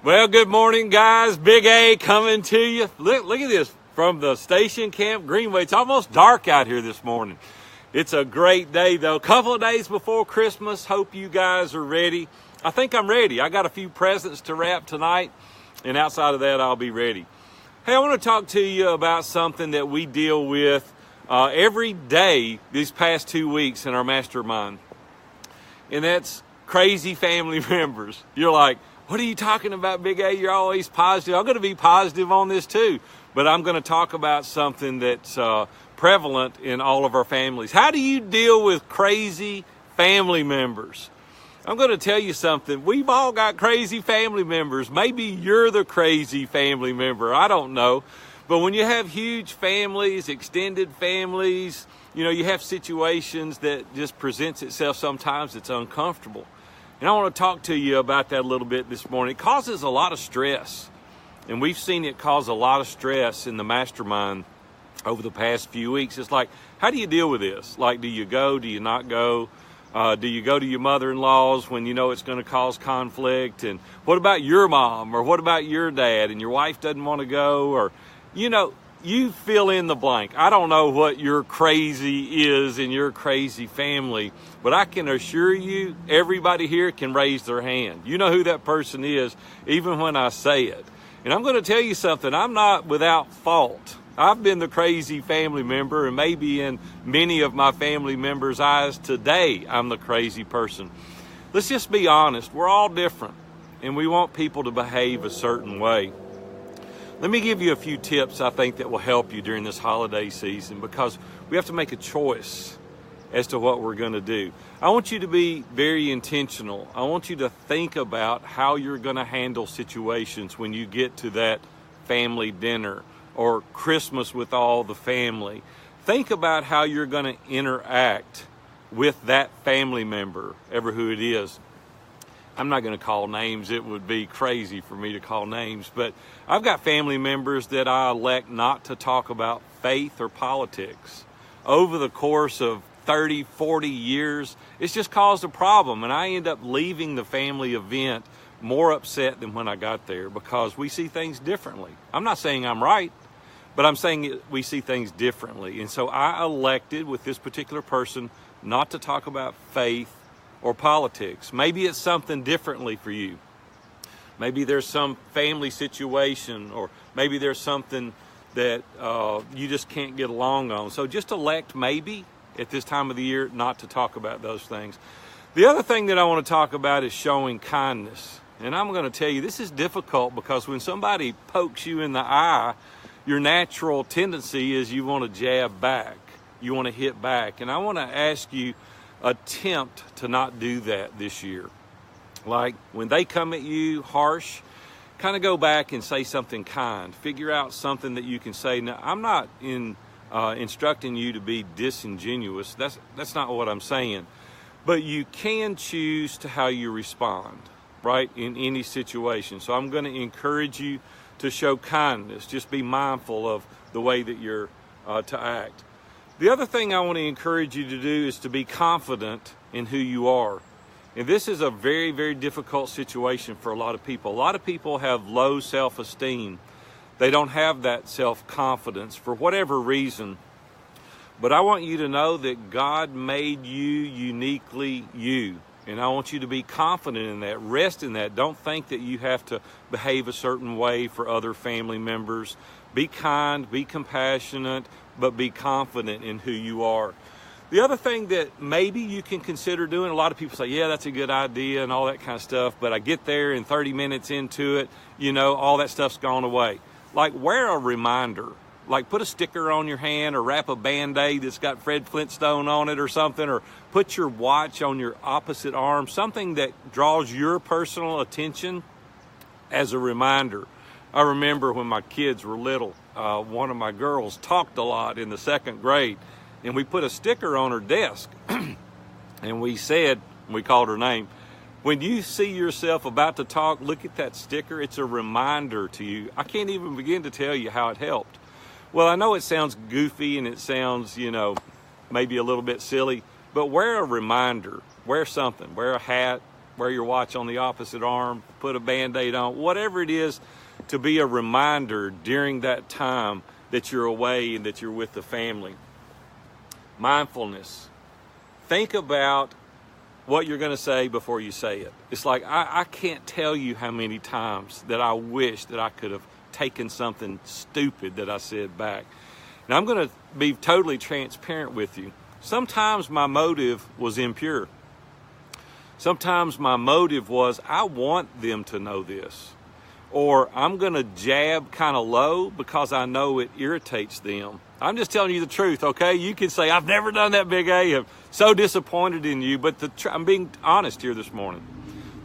Well, good morning, guys. Big A coming to you. Look at this from the station camp, Greenway. It's almost dark out here this morning. It's a great day, though. A couple of days before Christmas. Hope you guys are ready. I think I'm ready. I got a few presents to wrap tonight, and outside of that, I'll be ready. Hey, I want to talk to you about something that we deal with every day these past 2 weeks in our mastermind, and that's crazy family members. You're like, what are you talking about, Big A? You're always positive. I'm going to be positive on this too, but I'm going to talk about something that's prevalent in all of our families. How do you deal with crazy family members? I'm going to tell you something. We've all got crazy family members. Maybe you're the crazy family member. I don't know. But when you have huge families, extended families, you have situations that just presents itself sometimes it's uncomfortable. And I want to talk to you about that a little bit this morning. It causes a lot of stress. And we've seen it cause a lot of stress in the mastermind over the past few weeks. It's like, how do you deal with this? Like, do you go? Do you not go? Do you go to your mother-in-law's when you know it's going to cause conflict? And what about your mom? Or what about your dad? And your wife doesn't want to go? Or, you fill in the blank. I don't know what your crazy is in your crazy family, but I can assure you everybody here can raise their hand. You know who that person is, even when I say it. And I'm going to tell you something. I'm not without fault. I've been the crazy family member, and maybe in many of my family members' eyes today, I'm the crazy person. Let's just be honest. We're all different, and we want people to behave a certain way. Let me give you a few tips I think that will help you during this holiday season, because we have to make a choice as to what we're going to do. I want you to be very intentional. I want you to think about how you're going to handle situations when you get to that family dinner or Christmas with all the family. Think about how you're going to interact with that family member, ever who it is. I'm not going to call names. It would be crazy for me to call names. But I've got family members that I elect not to talk about faith or politics. Over the course of 30, 40 years, it's just caused a problem. And I end up leaving the family event more upset than when I got there, because we see things differently. I'm not saying I'm right, but I'm saying we see things differently. And so I elected with this particular person not to talk about faith or politics. Maybe it's something differently for you. Maybe there's some family situation, or maybe there's something that you just can't get along on. So just elect maybe at this time of the year not to talk about those things. The other thing that I want to talk about is showing kindness. And I'm going to tell you, this is difficult because when somebody pokes you in the eye, your natural tendency is you want to jab back. You want to hit back. And I want to ask you, attempt to not do that this year. Like when they come at you harsh, kind of go back and say something kind. Figure out something that you can say. Now, I'm not instructing you to be disingenuous. That's not what I'm saying. But you can choose to how you respond, right, in any situation. So I'm going to encourage you to show kindness. Just be mindful of the way that you're to act. The other thing I want to encourage you to do is to be confident in who you are. And this is a very, very difficult situation for a lot of people. A lot of people have low self-esteem. They don't have that self-confidence for whatever reason. But I want you to know that God made you uniquely you. And I want you to be confident in that. Rest in that. Don't think that you have to behave a certain way for other family members. Be kind, be compassionate, but be confident in who you are. The other thing that maybe you can consider doing, a lot of people say, yeah, that's a good idea and all that kind of stuff, but I get there and 30 minutes into it, all that stuff's gone away. Like, wear a reminder. Like, put a sticker on your hand or wrap a Band-Aid that's got Fred Flintstone on it or something, or put your watch on your opposite arm, something that draws your personal attention as a reminder. I remember when my kids were little, one of my girls talked a lot in the second grade, and we put a sticker on her desk, and we called her name, when you see yourself about to talk, look at that sticker. It's a reminder to you. I can't even begin to tell you how it helped. Well, I know it sounds goofy and it sounds, maybe a little bit silly, but wear a reminder. Wear something. Wear a hat, wear your watch on the opposite arm, put a Band-Aid on, whatever it is, to be a reminder during that time that you're away and that you're with the family. Mindfulness. Think about what you're going to say before you say it. It's like, I can't tell you how many times that I wish that I could have taken something stupid that I said back. Now, I'm going to be totally transparent with you. Sometimes my motive was impure. Sometimes my motive was, I want them to know this. Or I'm going to jab kind of low because I know it irritates them. I'm just telling you the truth, okay? You can say, I've never done that, Big A. I'm so disappointed in you. But I'm being honest here this morning.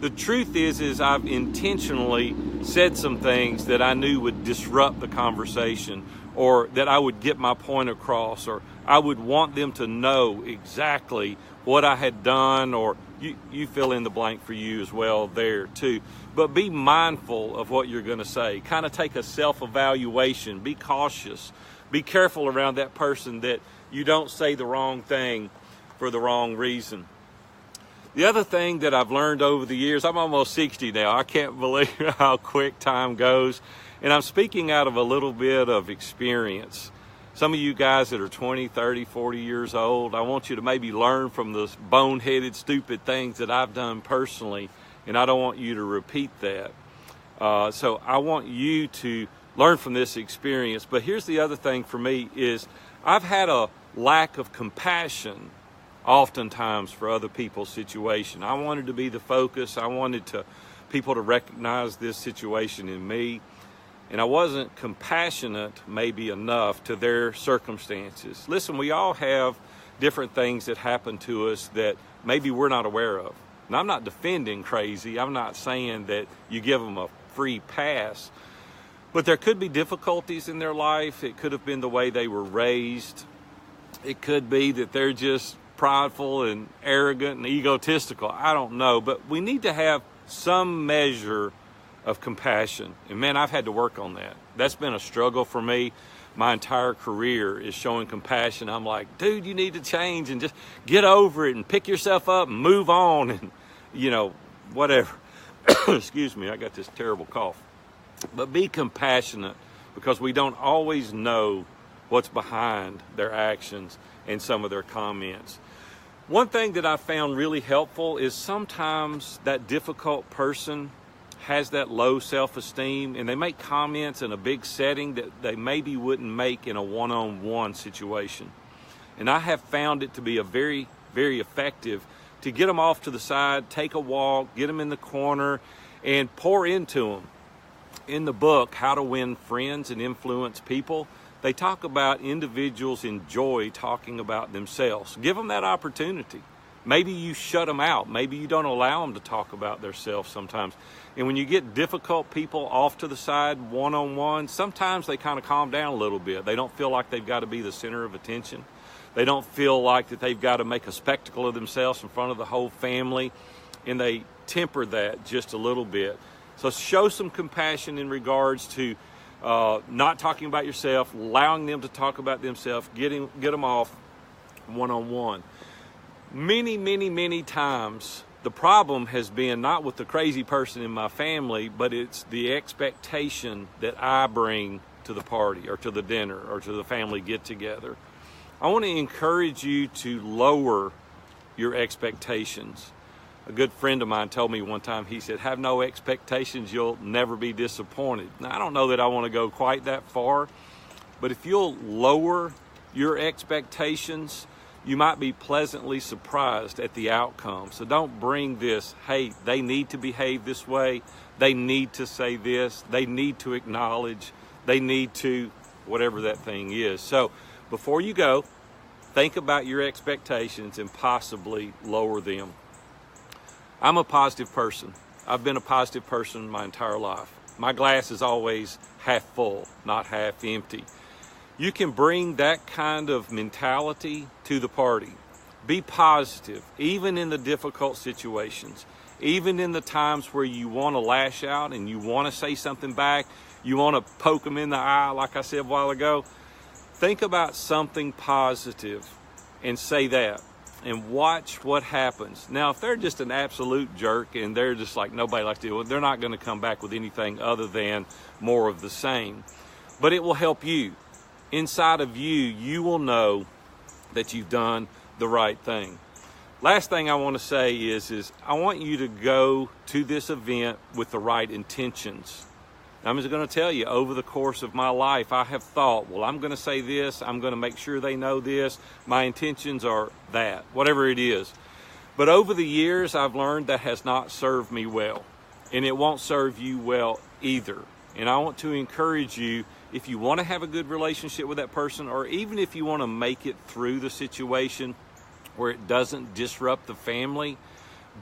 The truth is I've intentionally said some things that I knew would disrupt the conversation, or that I would get my point across, or I would want them to know exactly what I had done, or you fill in the blank for you as well there too. But be mindful of what you're going to say. Kind of take a self-evaluation. Be cautious. Be careful around that person that you don't say the wrong thing for the wrong reason. The other thing that I've learned over the years, I'm almost 60 now. I can't believe how quick time goes. And I'm speaking out of a little bit of experience. Some of you guys that are 20, 30, 40 years old, I want you to maybe learn from the boneheaded, stupid things that I've done personally, and I don't want you to repeat that. So I want you to learn from this experience. But here's the other thing for me is I've had a lack of compassion oftentimes for other people's situation. I wanted to be the focus. I wanted people to recognize this situation in me. And I wasn't compassionate maybe enough to their circumstances. Listen, we all have different things that happen to us that maybe we're not aware of. And I'm not defending crazy. I'm not saying that you give them a free pass. But there could be difficulties in their life. It could have been the way they were raised. It could be that they're just prideful and arrogant and egotistical. I don't know. But we need to have some measure of compassion. And man, I've had to work on that. That's been a struggle for me. My entire career is showing compassion. I'm like, dude, you need to change and just get over it and pick yourself up and move on and, whatever. Excuse me, I got this terrible cough. But be compassionate, because we don't always know what's behind their actions and some of their comments. One thing that I found really helpful is sometimes that difficult person has that low self-esteem, and they make comments in a big setting that they maybe wouldn't make in a one-on-one situation. And I have found it to be a very, very effective to get them off to the side, take a walk, get them in the corner, and pour into them. In the book, How to Win Friends and Influence People, they talk about individuals enjoy talking about themselves. Give them that opportunity. Maybe you shut them out. Maybe you don't allow them to talk about themselves sometimes. And when you get difficult people off to the side, one-on-one, sometimes they kind of calm down a little bit. They don't feel like they've got to be the center of attention. They don't feel like that they've got to make a spectacle of themselves in front of the whole family. And they temper that just a little bit. So show some compassion in regards to not talking about yourself, allowing them to talk about themselves, get them off one-on-one. Many, many, many times, the problem has been not with the crazy person in my family, but it's the expectation that I bring to the party or to the dinner or to the family get-together. I want to encourage you to lower your expectations. A good friend of mine told me one time, he said, have no expectations, you'll never be disappointed. Now, I don't know that I want to go quite that far, but if you'll lower your expectations, you might be pleasantly surprised at the outcome. So don't bring this, hey, they need to behave this way, they need to say this, they need to acknowledge, they need to, whatever that thing is. So before you go, think about your expectations and possibly lower them. I'm a positive person. I've been a positive person my entire life. My glass is always half full, not half empty. You can bring that kind of mentality to the party. Be positive, even in the difficult situations, even in the times where you want to lash out and you want to say something back, you want to poke them in the eye, like I said a while ago. Think about something positive and say that. and watch what happens. Now, if they're just an absolute jerk and they're just like nobody likes to deal with, they're not going to come back with anything other than more of the same. But it will help you. Inside of you, you will know that you've done the right thing. Last thing I want to say is I want you to go to this event with the right intentions. I'm just going to tell you, over the course of my life, I have thought, well, I'm going to say this, I'm going to make sure they know this, my intentions are that, whatever it is. But over the years, I've learned that has not served me well, and it won't serve you well either. And I want to encourage you, if you want to have a good relationship with that person, or even if you want to make it through the situation where it doesn't disrupt the family,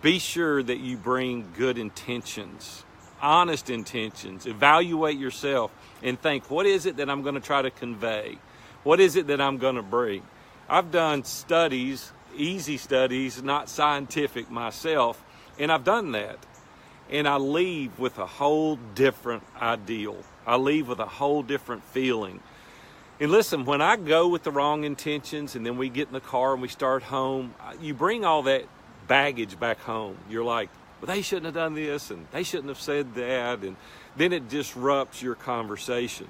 be sure that you bring good intentions. Honest intentions. Evaluate yourself and think, what is it that I'm going to try to convey? What is it that I'm going to bring? I've done studies, easy studies, not scientific myself, and I've done that. And I leave with a whole different ideal. I leave with a whole different feeling. And listen, when I go with the wrong intentions and then we get in the car and we start home, you bring all that baggage back home. You're like, well, they shouldn't have done this and they shouldn't have said that, and then it disrupts your conversation.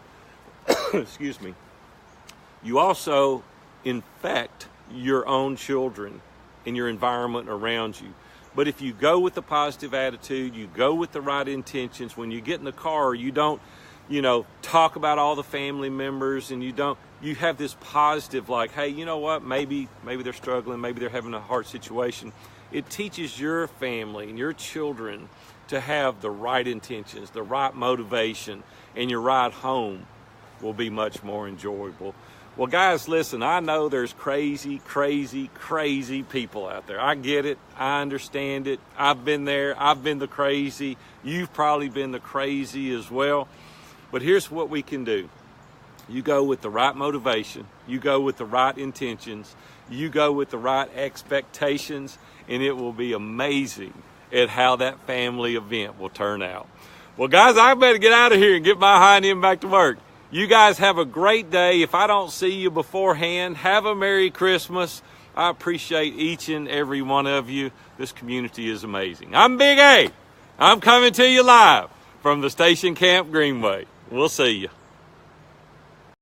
Excuse me. You also infect your own children and your environment around you. But if you go with the positive attitude, you go with the right intentions, when you get in the car, you don't, talk about all the family members, and you have this positive, like, hey, you know what, maybe they're struggling, maybe they're having a hard situation. It teaches your family and your children to have the right intentions, the right motivation, and your ride home will be much more enjoyable. Well, guys, listen, I know there's crazy, crazy, crazy people out there. I get it. I understand it. I've been there. I've been the crazy. You've probably been the crazy as well. But here's what we can do. You go with the right motivation. You go with the right intentions. You go with the right expectations, and it will be amazing at how that family event will turn out. Well, guys, I better get out of here and get my hind end back to work. You guys have a great day. If I don't see you beforehand, have a Merry Christmas. I appreciate each and every one of you. This community is amazing. I'm Big A. I'm coming to you live from the Station Camp Greenway. We'll see you.